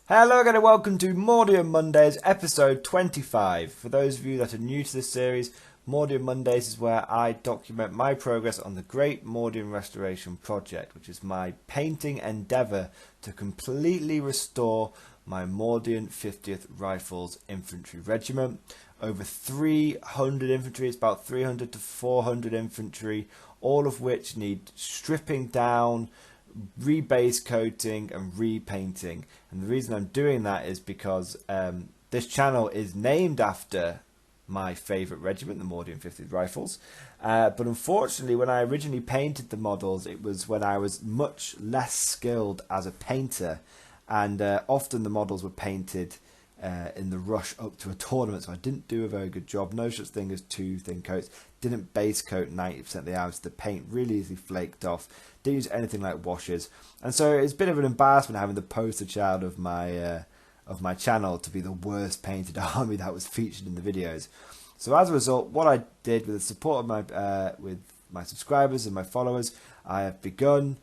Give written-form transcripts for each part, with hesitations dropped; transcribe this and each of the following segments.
Hello again and welcome to Mordian Mondays episode 25. For those of you that are new to this series, Mordian Mondays is where I document my progress on the Great Mordian Restoration Project, which is my painting endeavour to completely restore my Mordian 50th Rifles Infantry Regiment. Over 300 infantry, it's about 300 to 400 infantry, all of which need stripping down, rebase coating and repainting. And the reason I'm doing that is because this channel is named after my favourite regiment, the Mordian 50th Rifles, but unfortunately when I originally painted the models it was when I was much less skilled as a painter, and often the models were painted in the rush up to a tournament, so I didn't do a very good job. No such thing as too thin coats. Didn't base coat 90% of the hours. The paint really easily flaked off. Didn't use anything like washers, and so it's a bit of an embarrassment having the poster child of my channel to be the worst painted army that was featured in the videos. So as a result, what I did with the support of my subscribers and my followers, I have begun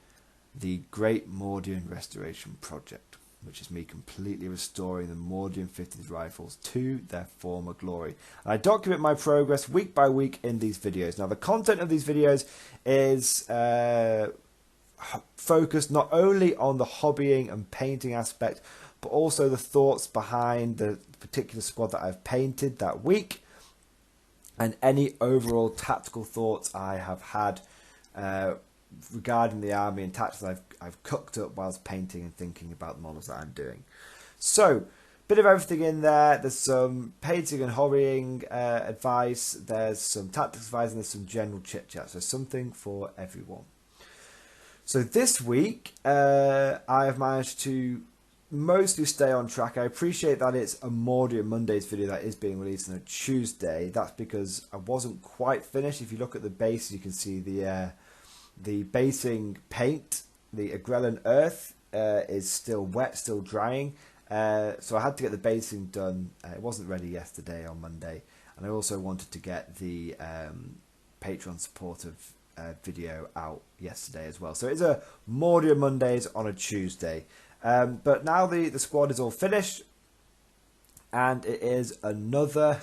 the Great Mordian Restoration Project, which is me completely restoring the Mordian 50th Rifles to their former glory. And I document my progress week by week in these videos. Now, the content of these videos is focused not only on the hobbying and painting aspect, but also the thoughts behind the particular squad that I've painted that week, and any overall tactical thoughts I have had regarding the army and tactics I've cooked up whilst painting and thinking about the models that I'm doing. So, bit of everything in there. There's some painting and hobbying advice, there's some tactics advice, and there's some general chit chat. So something for everyone. So this week I have managed to mostly stay on track. I appreciate that it's a Mordian Mondays video that is being released on a Tuesday. That's because I wasn't quite finished. If you look at the base, you can see the basing paint, the Agrellan earth, is still wet, still drying. So I had to get the basing done. It wasn't ready yesterday on Monday. And I also wanted to get the Patreon supportive video out yesterday as well. So it's a Mordian Mondays on a Tuesday. But now the squad is all finished. And it is another...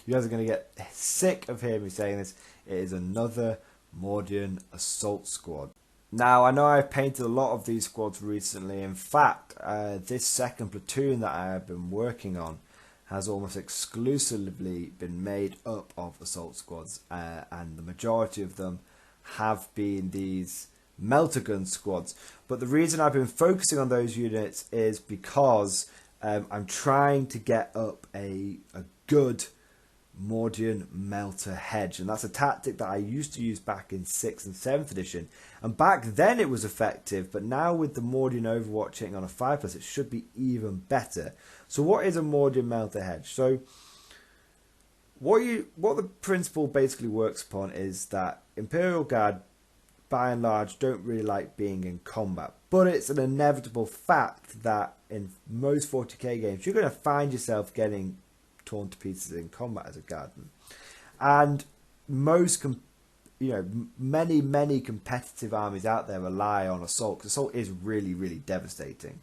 you guys are going to get sick of hearing me saying this. It is another Mordian assault squad. Now, I know I've painted a lot of these squads recently. In fact, this second platoon that I have been working on has almost exclusively been made up of assault squads, and the majority of them have been these Melta gun squads. But the reason I've been focusing on those units is because I'm trying to get up a good Mordian Melta hedge, and that's a tactic that I used to use back in 6th and 7th edition, and back then it was effective, but now with the Mordian Overwatch hitting on a 5+, it should be even better. So what is a Mordian Melta hedge? So what the principle basically works upon is that Imperial Guard by and large don't really like being in combat, but it's an inevitable fact that in most 40k games you're going to find yourself getting torn to pieces in combat as a guardsman, and many competitive armies out there rely on assault, because assault is really devastating.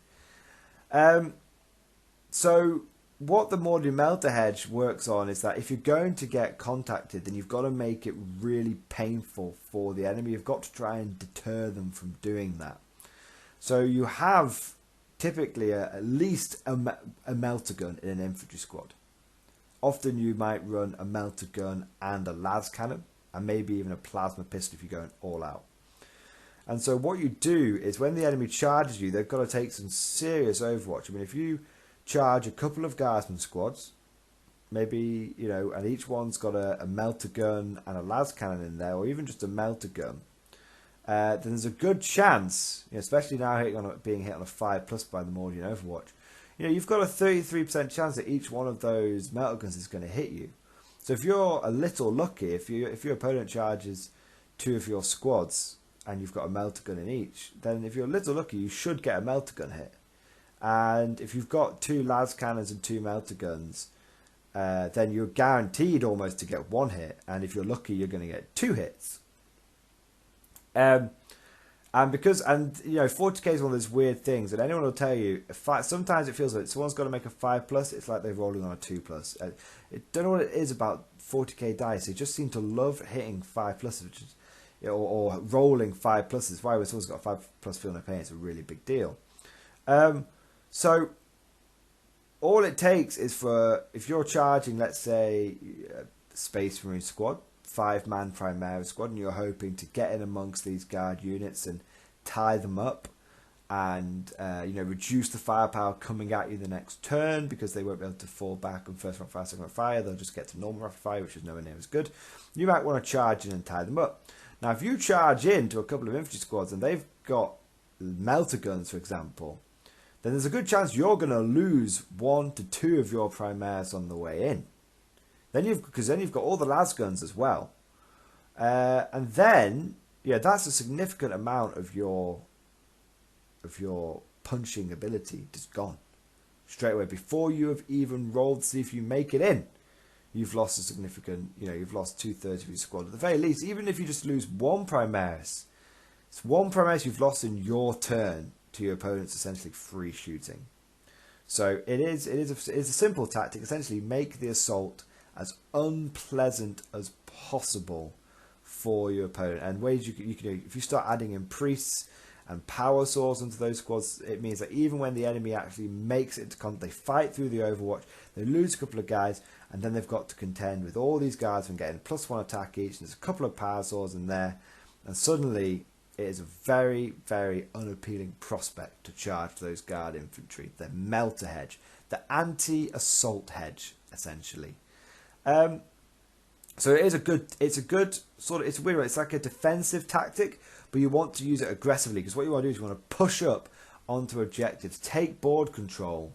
So what the Mordian Melta hedge works on is that if you're going to get contacted, then you've got to make it really painful for the enemy. You've got to try and deter them from doing that. So you have typically at least a Melta gun in an infantry squad. Often you might run a Melta gun and a las cannon, and maybe even a plasma pistol if you're going all out. And so what you do is when the enemy charges you, they've got to take some serious overwatch. I mean, if you charge a couple of guardsman squads, maybe, and each one's got a Melta gun and a las cannon in there, or even just a Melta gun, then there's a good chance, especially now being hit on a 5+ by the Mordian Overwatch, you've got a 33% chance that each one of those Melta guns is going to hit you. So if you're a little lucky, if your opponent charges 2 of your squads and you've got a Melta gun in each, then if you're a little lucky, you should get a Melta gun hit. And if you've got 2 las cannons and 2 Melta guns, then you're guaranteed almost to get 1 hit. And if you're lucky, you're going to get 2 hits. And you know, 40k is one of those weird things, and anyone will tell you, sometimes it feels like someone's got to make a 5+, it's like they're rolling on a 2+. I don't know what it is about 40k dice, they just seem to love hitting 5+, which is, you know, or rolling 5+. Why when someone's got a 5+ field in their pain, it's a really big deal. So all it takes is for, if you're charging, let's say, Space Marine squad, 5-man Primera squad, and you're hoping to get in amongst these guard units and tie them up and you know, reduce the firepower coming at you the next turn, because they won't be able to fall back on first round fire, second round fire, they'll just get to normal round fire, which is nowhere near as good. You might want to charge in and tie them up. Now if you charge into a couple of infantry squads and they've got melta guns, for example, then there's a good chance you're going to lose 1 to 2 of your Primaris on the way in. Because then you've got all the las guns as well, and then yeah, that's a significant amount of your punching ability just gone straight away before you have even rolled to see if you make it in. You've lost a significant, you know, you've lost 2/3 of your squad at the very least. Even if you just lose 1 Primaris, it's 1 Primaris you've lost in your turn to your opponent's essentially free shooting. So it is a simple tactic. Essentially, make the assault as unpleasant as possible for your opponent. And ways you can do, if you start adding in priests and power swords into those squads, it means that even when the enemy actually makes it to they fight through the Overwatch, they lose a couple of guys, and then they've got to contend with all these guys from getting +1 attack each, and there's a couple of power swords in there, and suddenly it is a very, very unappealing prospect to charge those guard infantry. The Melta hedge, the anti-assault hedge, essentially. So it's a good sort of, it's a weird one. It's like a defensive tactic, but you want to use it aggressively, because what you want to do is you want to push up onto objectives, take board control,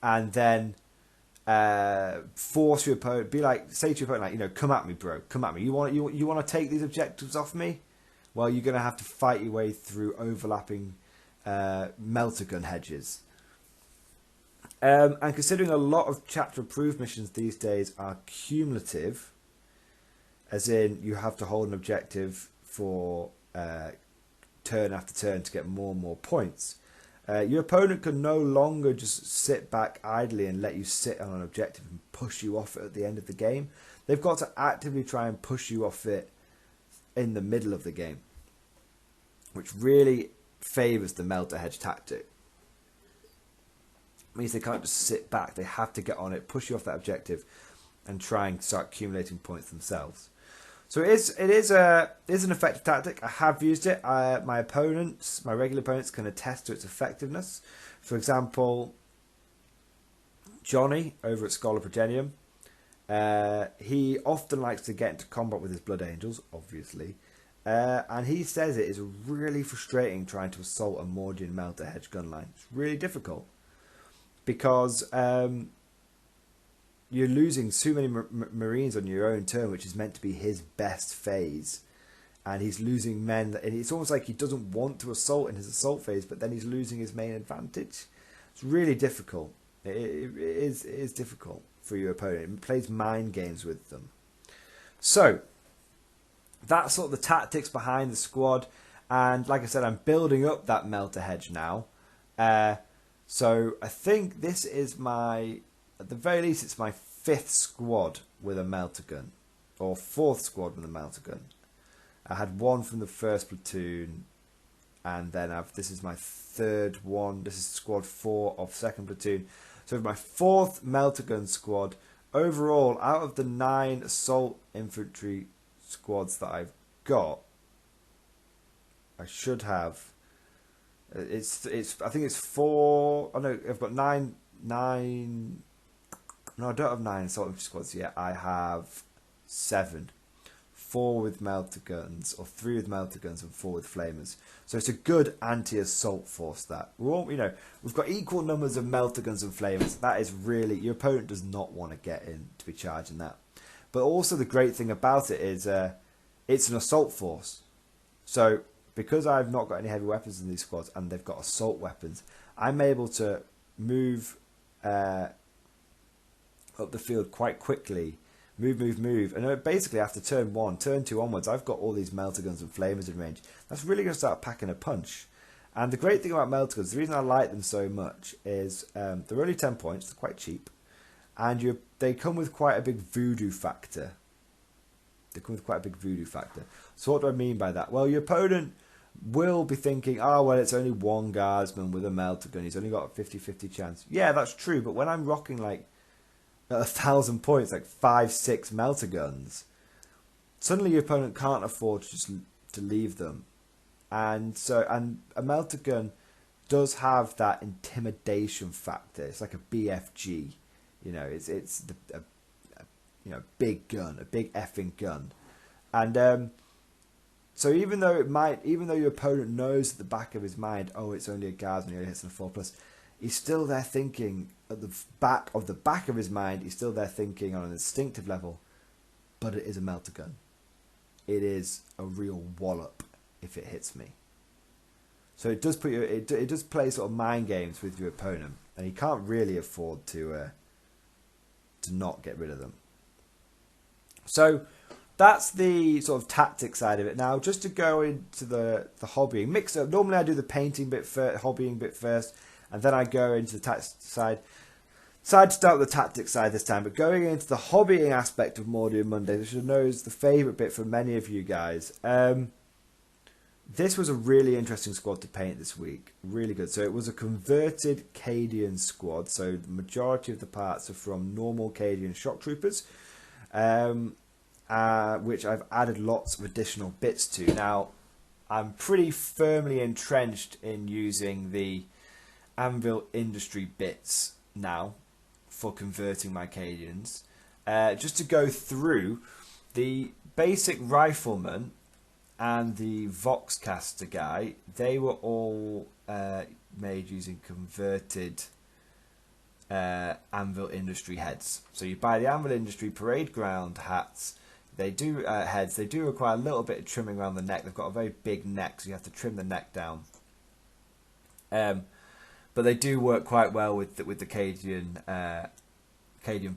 and then force your opponent. Say to your opponent, like, you know, come at me, bro, come at me. You want to take these objectives off me? Well, you're going to have to fight your way through overlapping melta gun hedges. And considering a lot of chapter approved missions these days are cumulative, as in you have to hold an objective for turn after turn to get more and more points, your opponent can no longer just sit back idly and let you sit on an objective and push you off it at the end of the game. They've got to actively try and push you off it in the middle of the game, which really favours the melta hedge tactic. It means they can't just sit back, they have to get on it, push you off that objective, and try and start accumulating points themselves. So it is an effective tactic. I have used it. My regular opponents can attest to its effectiveness. For example, Johnny over at Scholar Progenium, he often likes to get into combat with his Blood Angels, obviously, and he says it is really frustrating trying to assault a Mordian melta hedge gun line. It's really difficult, because you're losing so many Marines on your own turn, which is meant to be his best phase, and he's losing men. And it's almost like he doesn't want to assault in his assault phase, but then he's losing his main advantage. It's really difficult. It is difficult for your opponent. It plays mind games with them. So that's sort of the tactics behind the squad, and like I said, I'm building up that melta hedge now. So I think this is at the very least, it's my 5th squad with a melta gun, or 4th squad with a melta gun. I had 1 from the 1st platoon, and then this is my 3rd one. This is squad 4 of 2nd platoon. So my 4th melta gun squad overall. Out of the 9 assault infantry squads that I've got, I should have. I think it's 4. Oh no, I've got 9. No, I don't have 9 assault infantry squads yet. I have 7. 4 with melta guns, or 3 with melta guns, and 4 with flamers. So it's a good anti-assault force. That we've got equal numbers of melta guns and flamers. That is really, your opponent does not want to get in to be charging that. But also the great thing about it is it's an assault force. So because I've not got any heavy weapons in these squads and they've got assault weapons, I'm able to move up the field quite quickly move. And basically after turn 1, turn 2 onwards, I've got all these Melta guns and flamers in range. That's really going to start packing a punch. And the great thing about Melta guns, the reason I like them so much is they're only 10 points, they're quite cheap. And they come with quite a big voodoo factor. So what do I mean by that? Well, your opponent will be thinking, oh, well, it's only one guardsman with a Melta gun. He's only got a 50-50 chance. Yeah, that's true. But when I'm rocking like 1,000 points, like 5-6 Melta guns, suddenly your opponent can't afford to leave them. And a Melta gun does have that intimidation factor. It's like a BFG. You know, it's a big gun, a big effing gun. And so even though your opponent knows at the back of his mind, oh, it's only a guardsman, he only hits on a 4+, he's still there thinking at the back of his mind, he's still there thinking on an instinctive level, but it is a Melta gun. It is a real wallop if it hits me. So it does it does play sort of mind games with your opponent, and he can't really afford to not get rid of them. So that's the sort of tactic side of it. Now, just to go into the hobbying, mix up. Normally I do the painting bit first, hobbying bit first, and then I go into the tactics side. Decided to start with the tactics side this time, but going into the hobbying aspect of Mordian Monday, which I know is the favourite bit for many of you guys. This was a really interesting squad to paint this week. Really good. So it was a converted Cadian squad. So the majority of the parts are from normal Cadian shock troopers, which I've added lots of additional bits to. Now, I'm pretty firmly entrenched in using the Anvil Industry bits now for converting my Cadians. Just to go through, the basic rifleman and the Voxcaster guy, they were all made using converted Anvil Industry heads. So you buy the Anvil Industry parade ground hats. They do heads. They do require a little bit of trimming around the neck. They've got a very big neck, so you have to trim the neck down. But they do work quite well with the Cadian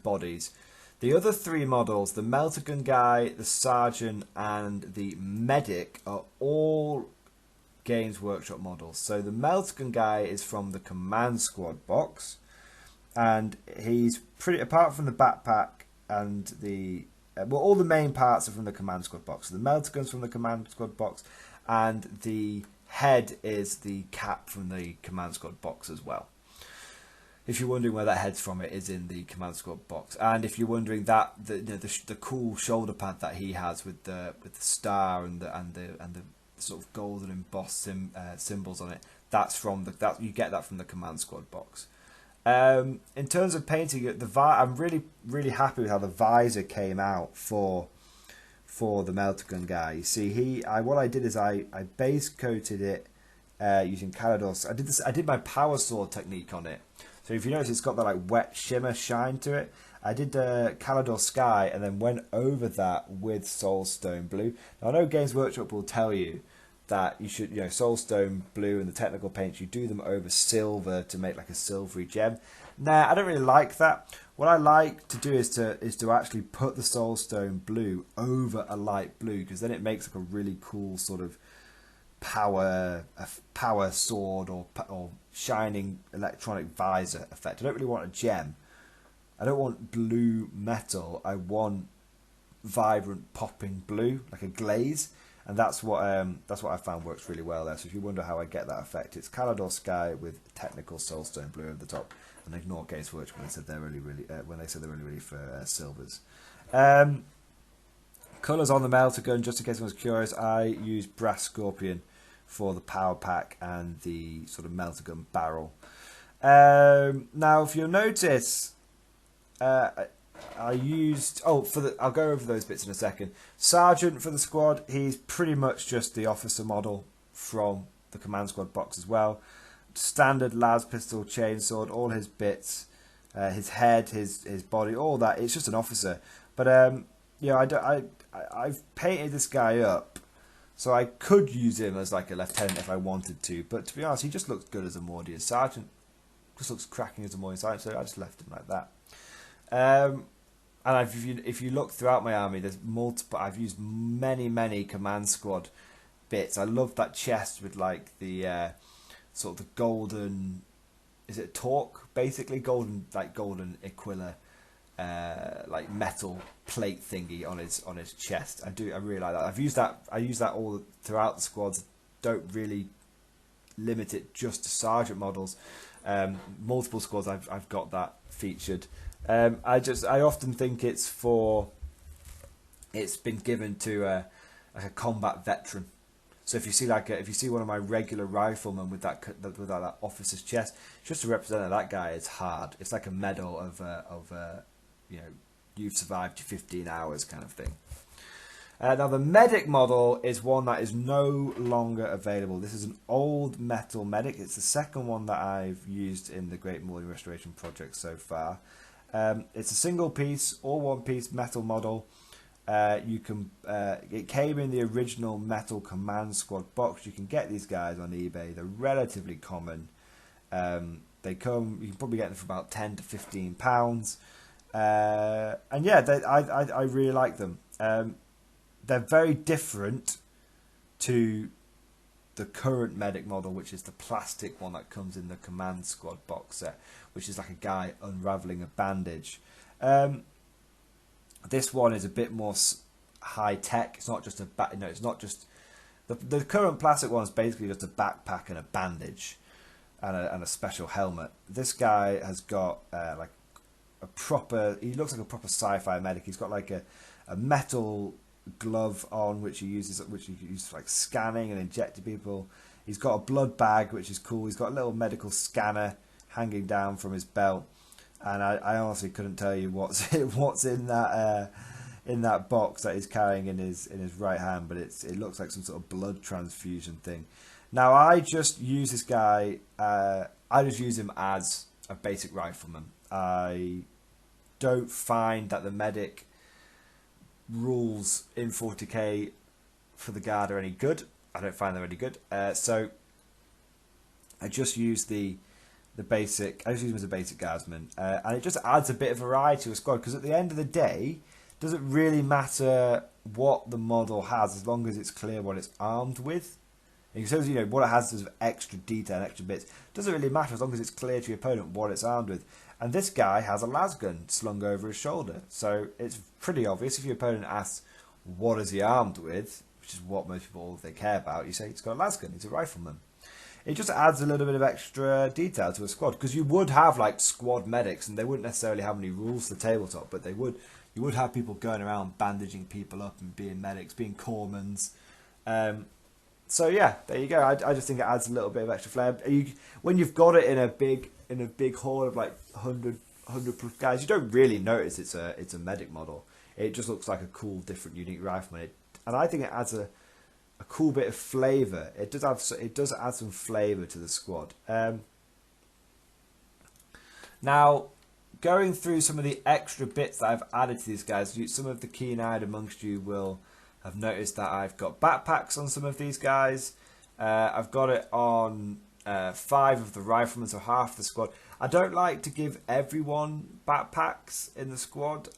bodies. The other three models, the Melta gun guy, the sergeant, and the medic, are all Games Workshop models. So the Melta gun guy is from the Command Squad box, and he's pretty, apart from the backpack and the all the main parts are from the Command Squad box. So the Melta gun's from the Command Squad box, and the head is the cap from the Command Squad box as well. If you're wondering where that head's from, it is in the Command Squad box. And if you're wondering that the cool shoulder pad that he has with the star and the sort of golden embossed symbols on it, that's from you get that from the Command Squad box. In terms of painting it, I'm really happy with how the visor came out for the Melta gun guy. You see, what I did is I base coated it using Calador's. I did my power sword technique on it. So if you notice, it's got that like wet shimmer shine to it. I did Calador Sky and then went over that with Soulstone Blue. Now I know Games Workshop will tell you that you should, Soulstone Blue and the technical paints, you do them over silver to make like a silvery gem. Nah, I don't really like that. What I like to do is to actually put the Soulstone Blue over a light blue, because then it makes like a really cool sort of power sword or shining electronic visor effect. I don't really want a gem. I don't want blue metal. I want vibrant popping blue, like a glaze, and that's what I found works really well there. So if you wonder how I get that effect, it's Calador Sky with technical Soulstone Blue over the top, and ignore Games Workshop when they said they're really for silvers. Colours on the Melta gun, just in case anyone's curious, I use Brass Scorpion for the power pack and the sort of Melta gun barrel. Now, if you'll notice, I used... I'll go over those bits in a second. Sergeant for the squad, he's pretty much just the officer model from the Command Squad box as well. Standard las pistol, chainsword, all his bits, his head, his body, all that. It's just an officer. But I've painted this guy up, so I could use him as like a lieutenant if I wanted to. But to be honest, he just looks good as a Mordian sergeant. Just looks cracking as a Mordian sergeant, so I just left him like that. And if you look throughout my army, there's multiple. I've used many command squad bits. I love that chest with like the sort of the golden. Is it torque? Basically, golden Aquila, like metal plate thingy on his chest. I really like that. I use that all throughout the squads. Don't really limit it just to sergeant models. Multiple squads I've got that featured. I often think it's been given to like a combat veteran. So if you see one of my regular riflemen with that officer's chest, just to represent that guy is hard. It's like a medal of you've survived your 15 hours kind of thing. Now the medic model is one that is no longer available. This is an old metal medic. It's the second one that I've used in the Great Mordian Restoration project so far. It's a single piece, all one piece metal model. It came in the original metal command squad box. You can get these guys on eBay. They're relatively common. You can probably get them for about £10 to £15. And yeah, I really like them. They're very different to the current medic model, which is the plastic one that comes in the command squad box set, which is like a guy unraveling a bandage. This one is a bit more high tech. It's not just it's not just the current plastic one is basically just a backpack and a bandage and a special helmet. This guy has got like a proper. He looks like a proper sci-fi medic. He's got like a metal glove on, which he uses for like scanning and injecting people. He's got a blood bag, which is cool. He's got a little medical scanner hanging down from his belt, and I honestly couldn't tell you what's in that box that he's carrying in his right hand, but it looks like some sort of blood transfusion thing. Now I just use this guy. I just use him as a basic rifleman. I don't find that the medic rules in 40k for the guard are any good. I don't find them any good. So I just use the basic. I just use him as a basic guardsman, and it just adds a bit of variety to a squad. Because at the end of the day, it doesn't really matter what the model has as long as it's clear what it's armed with. And so what it has is extra detail, and extra bits. It doesn't really matter as long as it's clear to your opponent what it's armed with. And this guy has a lasgun slung over his shoulder, so it's pretty obvious. If your opponent asks, "What is he armed with?" which is what most people all they care about, you say he's got a lasgun. He's a rifleman. It just adds a little bit of extra detail to a squad, because you would have like squad medics, and they wouldn't necessarily have any rules to the tabletop, but you would have people going around bandaging people up and being medics, being corpsmen. So yeah, there you go. I just think it adds a little bit of extra flair. When you've got it in a big horde of like 100 plus guys, you don't really notice it's a medic model. It just looks like a cool, different, unique rifleman. And I think it adds a cool bit of flavour. It does add some flavour to the squad. Now, going through some of the extra bits that I've added to these guys, some of the keen-eyed amongst you will have noticed that I've got backpacks on some of these guys. I've got it on 5 of the riflemen, so half the squad. I don't like to give everyone backpacks in the squad.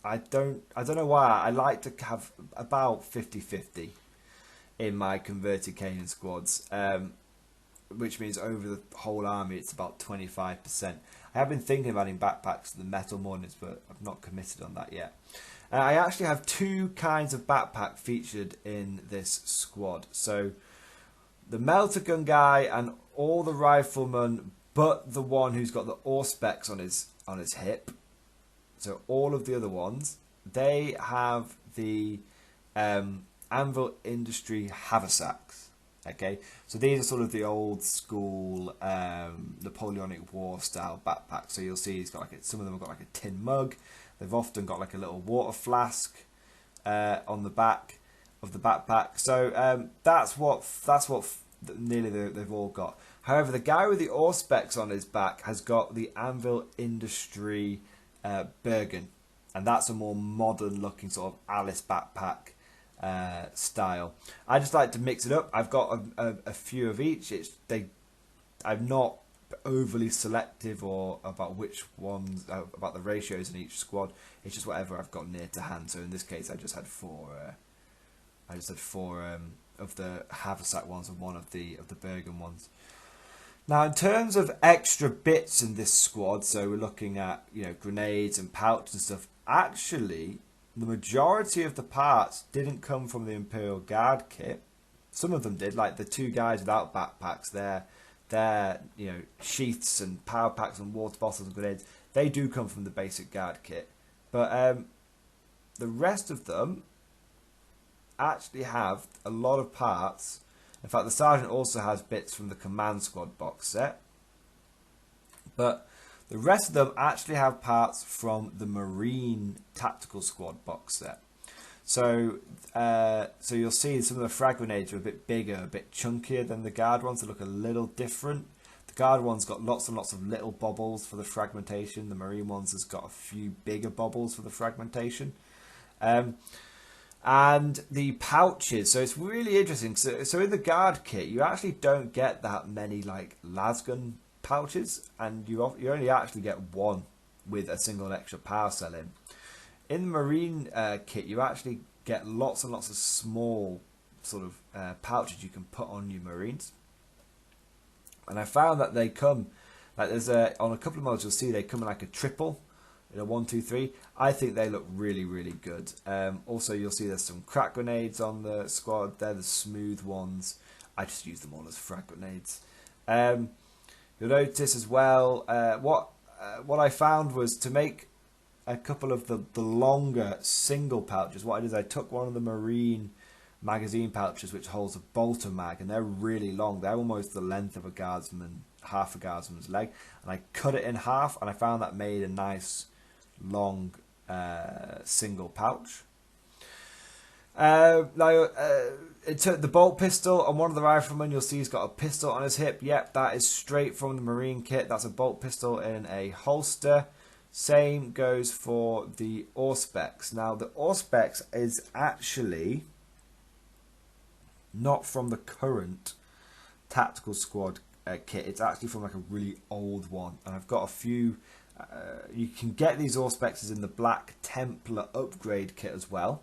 I don't know why. I like to have about 50-50 in my converted Canaan squads, which means over the whole army it's about 25%. I have been thinking about adding backpacks to the metal Mordians, but I've not committed on that yet. I actually have 2 kinds of backpack featured in this squad. So the Melta gun guy and all the riflemen, but the one who's got the Auspex on his hip. So all of the other ones, they have the Anvil Industry haversacks. Okay, so these are sort of the old school Napoleonic War style backpacks. So you'll see he's got some of them have got like a tin mug. They've often got like a little water flask on the back of the backpack. So that's what nearly they've all got. However, the guy with the Auspex on his back has got the Anvil Industry Bergen, and that's a more modern looking sort of Alice backpack style. I just like to mix it up. I've got a few of each. I've not overly selective or about which ones, about the ratios in each squad. It's just whatever I've got near to hand. So in this case, I just had four. Of the haversack ones and one of the Bergen ones. Now, in terms of extra bits in this squad, so we're looking at grenades and pouches and stuff. Actually, the majority of the parts didn't come from the Imperial Guard kit. Some of them did, like the two guys without backpacks. Their sheaths and power packs and water bottles and grenades. They do come from the basic Guard kit, but the rest of them actually have a lot of parts. In fact, the Sergeant also has bits from the Command Squad box set, but the rest of them actually have parts from the Marine Tactical Squad box set. So you'll see some of the frag grenades are a bit bigger, a bit chunkier than the Guard ones. They look a little different. The Guard one's got lots and lots of little bobbles for the fragmentation. The Marine ones has got a few bigger bobbles for the fragmentation. And the pouches, so it's really interesting. So in the Guard kit, you actually don't get that many like lasgun pouches, and you only actually get one with a single extra power cell in. In the Marine kit, you actually get lots and lots of small sort of pouches you can put on your Marines. And I found that they come, like there's on a couple of models you'll see they come in like a triple. 1, 2, 3. I think they look really, really good. Also, you'll see there's some crack grenades on the squad. They're the smooth ones. I just use them all as frag grenades. You'll notice as well, what I found was to make a couple of the longer single pouches. What I did is I took one of the Marine magazine pouches, which holds a bolter mag, and they're really long. They're almost the length of a guardsman, half a guardsman's leg. And I cut it in half, and I found that made a nice long single pouch. It took the bolt pistol on one of the riflemen. You'll see he's got a pistol on his hip. Yep, that is straight from the Marine kit. That's a bolt pistol in a holster. Same goes for the Auspex. Now the Auspex is actually not from the current tactical squad kit. It's actually from like a really old one, and I've got a few. You can get these Auspexes in the Black Templar upgrade kit as well,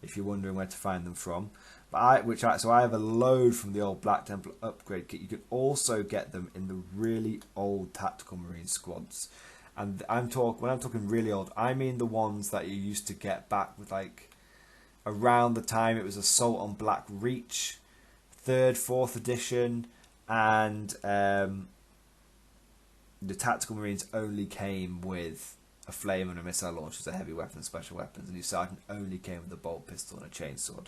if you're wondering where to find them from. But so I have a load from the old Black Templar upgrade kit. You can also get them in the really old tactical Marine squads, and when I'm talking really old, I mean the ones that you used to get back with like around the time it was Assault on Black Reach, 3rd, 4th edition, and the tactical Marines only came with a flame and a missile launcher as a heavy weapon, special weapons, and your sergeant only came with a bolt pistol and a chainsword.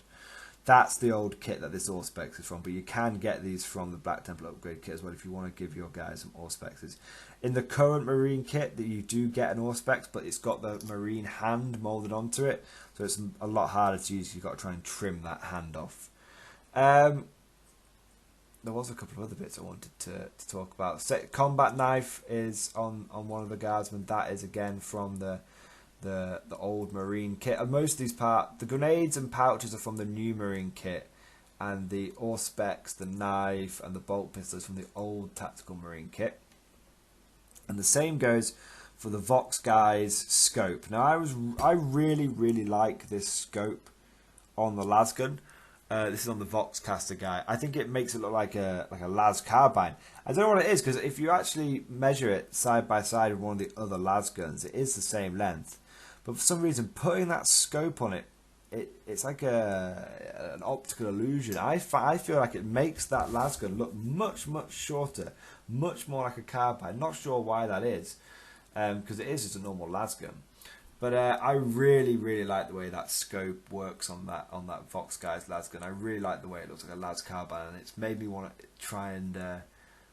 That's the old kit that this Auspex is from, but you can get these from the Black Templar upgrade kit as well if you want to give your guys some Auspexes. In the current Marine kit, that you do get an Auspex, but it's got the Marine hand moulded onto it, so it's a lot harder to use. You've got to try and trim that hand off. There was a couple of other bits I wanted to talk about. Combat knife is on one of the guardsmen. That is again from the old Marine kit. And most of these the grenades and pouches are from the new Marine kit, and the Auspex, the knife, and the bolt pistols from the old tactical Marine kit. And the same goes for the Vox Guy's scope. Now I really like this scope on the lasgun. This is on the Voxcaster guy. I think it makes it look like a las carbine. I don't know what it is, because if you actually measure it side by side with one of the other las guns, it is the same length. But for some reason, putting that scope on it, it's like an optical illusion. I feel like it makes that las gun look much shorter, much more like a carbine. Not sure why that is, because it is just a normal las gun. But I really like the way that scope works on that Vox Guy's lasgun. I really like the way it looks like a las carbine, and it's made me want to try and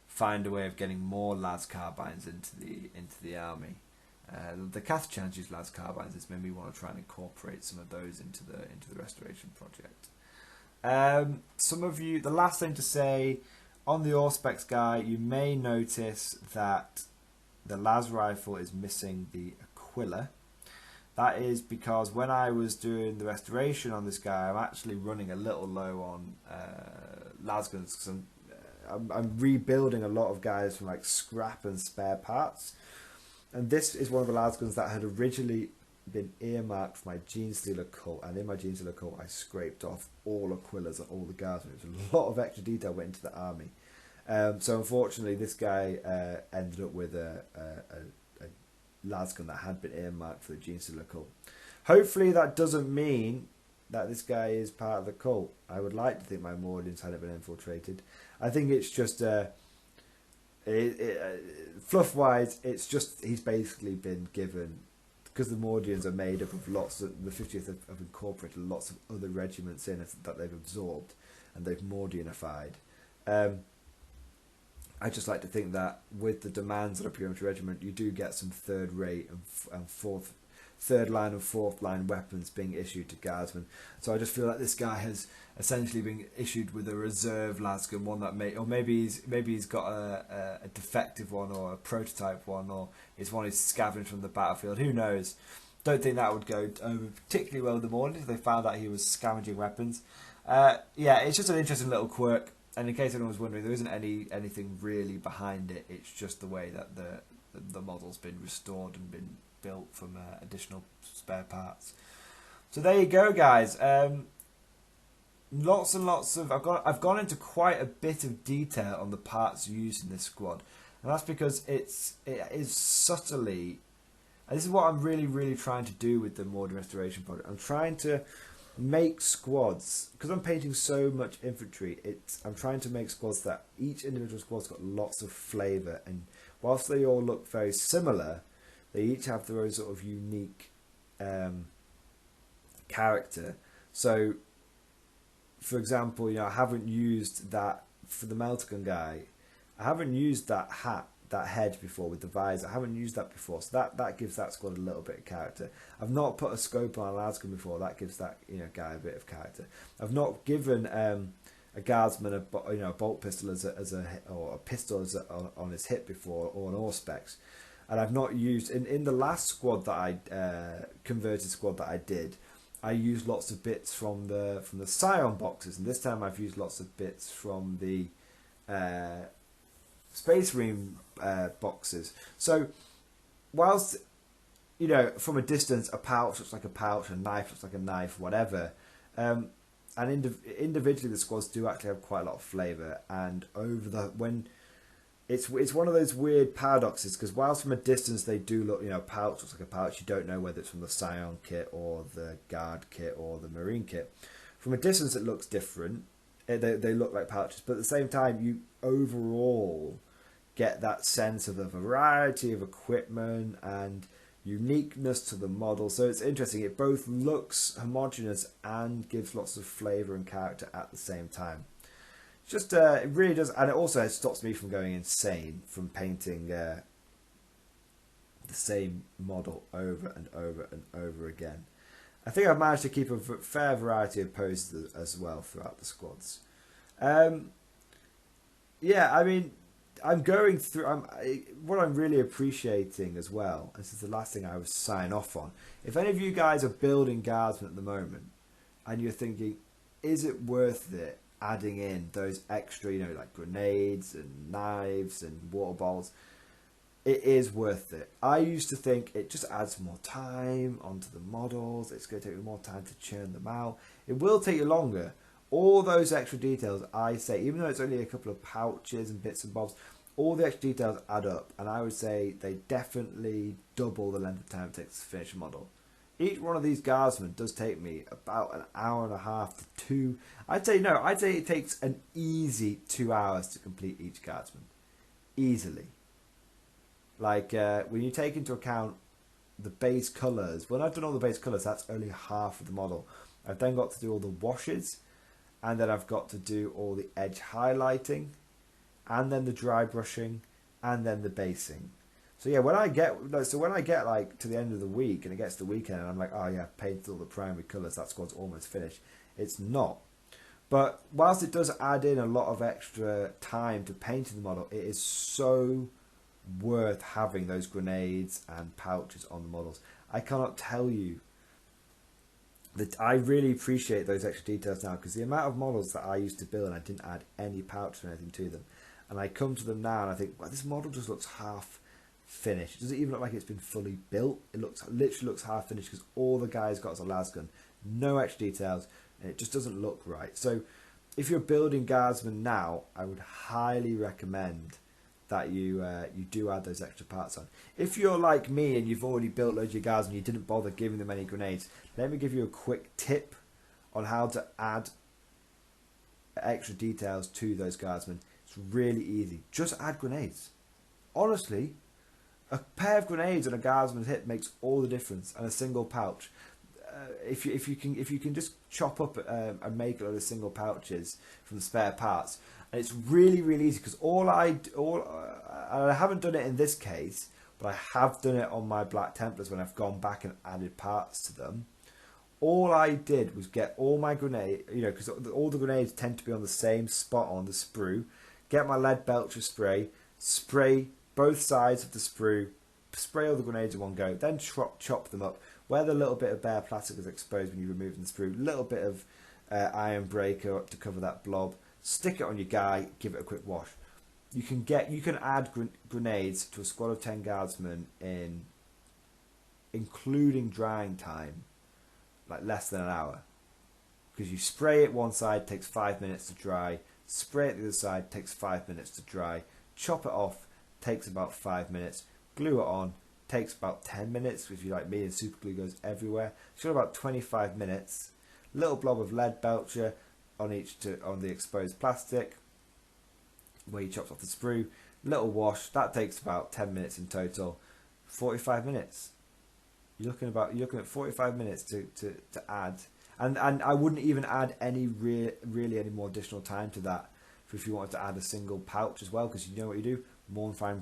find a way of getting more las carbines into the army. The Cath Chance use las carbines. It's made me want to try and incorporate some of those into the restoration project. Some of you, the last thing to say on the Auspex guy, you may notice that the las rifle is missing the Aquila. That is because when I was doing the restoration on this guy, I'm actually running a little low on las guns, because I'm rebuilding a lot of guys from like scrap and spare parts, and this is one of the lasguns that had originally been earmarked for my Gene Stealer cult, and in my Gene Stealer cult I scraped off all Aquillas and all the guardsmen. It was a lot of extra detail went into the army. So unfortunately this guy ended up with a lasgun that had been earmarked for the Gene Stealer cult. Hopefully that doesn't mean that this guy is part of the cult. I would like to think my Mordians hadn't been infiltrated. I think it's just fluff wise, it's just he's basically been given, because the Mordians are made up of lots of, the 50th have incorporated lots of other regiments in it that they've absorbed and they've Mordianified. I just like to think that with the demands of a Pure Regiment, you do get some third rate and third line and fourth line weapons being issued to guardsmen. So I just feel like this guy has essentially been issued with a reserve lasgun, one that maybe he's got a defective one or a prototype one, or it's one he's scavenged from the battlefield. Who knows? Don't think that would go over particularly well in the morning if they found out he was scavenging weapons. Yeah, it's just an interesting little quirk. And in case anyone was wondering, there isn't anything really behind it. It's just the way that the model's been restored and been built from additional spare parts. So there you go, guys. Lots and lots of I've gone into quite a bit of detail on the parts used in this squad, and that's because it is subtly, and this is what I'm really trying to do with the Mordian Restoration project. I'm trying to make squads, because I'm painting so much infantry, I'm trying to make squads that each individual squad's got lots of flavour, and whilst they all look very similar, they each have their own sort of unique character. So for example, I haven't used that for the Melta guy. I haven't used that hat, that hedge before with the visor. I haven't used that before, so that gives that squad a little bit of character. I've not put a scope on a lasgun before. That gives that guy a bit of character. I've not given a guardsman a bolt pistol or a pistol on his hip before, or an Auspex. And I've not used in the last squad that I converted squad that I did. I used lots of bits from the Scion boxes, and this time I've used lots of bits from the Space Marine boxes. So whilst from a distance a pouch looks like a pouch, a knife looks like a knife, whatever, and individually the squads do actually have quite a lot of flavour. And it's one of those weird paradoxes, because whilst from a distance they do look, pouch looks like a pouch, you don't know whether it's from the Scion kit or the Guard kit or the Marine kit. From a distance it looks different. They look like pouches, but at the same time you overall get that sense of a variety of equipment and uniqueness to the model. So it's interesting. It both looks homogeneous and gives lots of flavour and character at the same time. Just it really does, and it also stops me from going insane from painting the same model over and over and over again. I think I've managed to keep a fair variety of poses as well throughout the squads. Yeah, I mean, I'm going through. What I'm really appreciating as well. This is the last thing I would sign off on. If any of you guys are building guardsmen at the moment, and you're thinking, is it worth it adding in those extra, like grenades and knives and water bottles? It is worth it. I used to think it just adds more time onto the models. It's going to take me more time to churn them out. It will take you longer. All those extra details, I say, even though it's only a couple of pouches and bits and bobs, all the extra details add up. And I would say they definitely double the length of time it takes to finish a model. Each one of these guardsmen does take me about an hour and a half to 2. I'd say it takes an easy 2 hours to complete each guardsman. Easily. Like, when you take into account the base colours, when I've done all the base colours, that's only half of the model. I've then got to do all the washes, and then I've got to do all the edge highlighting, and then the dry brushing, and then the basing. So yeah, when I get like to the end of the week and it gets to the weekend and I'm like, oh yeah, I've painted all the primary colours, that squad's almost finished. It's not. But whilst it does add in a lot of extra time to painting the model, it is so worth having those grenades and pouches on the models. I cannot tell you that I really appreciate those extra details now, because the amount of models that I used to build and I didn't add any pouches or anything to them, and I come to them now and I think, well, this model just looks half finished. It doesn't even look like it's been fully built. It literally looks half finished because all the guy's got is a lasgun, no extra details, and it just doesn't look right. So if you're building guardsmen now, I would highly recommend that you do add those extra parts on. If you're like me and you've already built loads of your guards and you didn't bother giving them any grenades, let me give you a quick tip on how to add extra details to those guardsmen. It's really easy. Just add grenades. Honestly, a pair of grenades on a guardsman's hip makes all the difference, and a single pouch. If you can just chop up and make a load of single pouches from the spare parts, and it's really easy because I haven't done it in this case, but I have done it on my Black Templars when I've gone back and added parts to them. All I did was get all my grenade, because all the grenades tend to be on the same spot on the sprue. Get my lead belcher spray, spray both sides of the sprue, spray all the grenades in one go, then chop them up. Where the little bit of bare plastic is exposed when you're removing the sprue, little bit of iron breaker to cover that blob. Stick it on your guy, give it a quick wash. You can add grenades to a squad of 10 guardsmen in, including drying time, like less than an hour. Because you spray it one side, takes 5 minutes to dry. Spray it the other side, takes 5 minutes to dry. Chop it off, takes about 5 minutes. Glue it on, takes about 10 minutes. If you're like me and super glue goes everywhere. It's got about 25 minutes. Little blob of lead belcher on the exposed plastic where you chopped off the sprue. Little wash, that takes about 10 minutes in total. 45 minutes. You're looking at 45 minutes to add, and I wouldn't even add really any more additional time to that if you wanted to add a single pouch as well, because you know what you do. Mornfang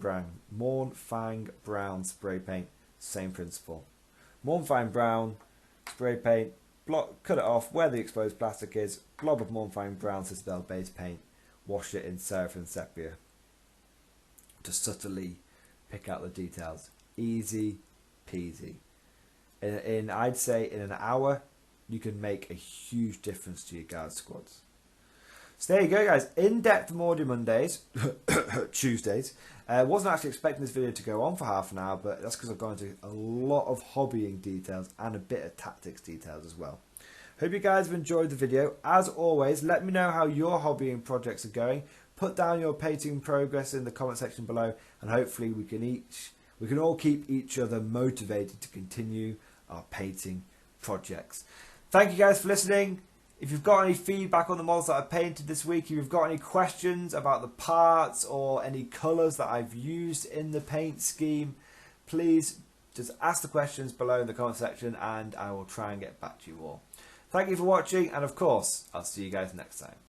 brown spray paint, same principle. Mornfang brown spray paint, cut it off where the exposed plastic is, blob of Mornfang brown Citadel base paint, wash it in Seraphim sepia to subtly pick out the details. Easy peasy. I'd say in an hour you can make a huge difference to your guard squads. So there you go, guys. In-depth Mordian Mondays, Tuesdays. Wasn't actually expecting this video to go on for half an hour, but that's because I've gone into a lot of hobbying details and a bit of tactics details as well. Hope you guys have enjoyed the video. As always, let me know how your hobbying projects are going. Put down your painting progress in the comment section below, and hopefully we can all keep each other motivated to continue our painting projects. Thank you guys for listening. If you've got any feedback on the models that I painted this week, if you've got any questions about the parts or any colours that I've used in the paint scheme, please just ask the questions below in the comment section and I will try and get back to you all. Thank you for watching, and of course, I'll see you guys next time.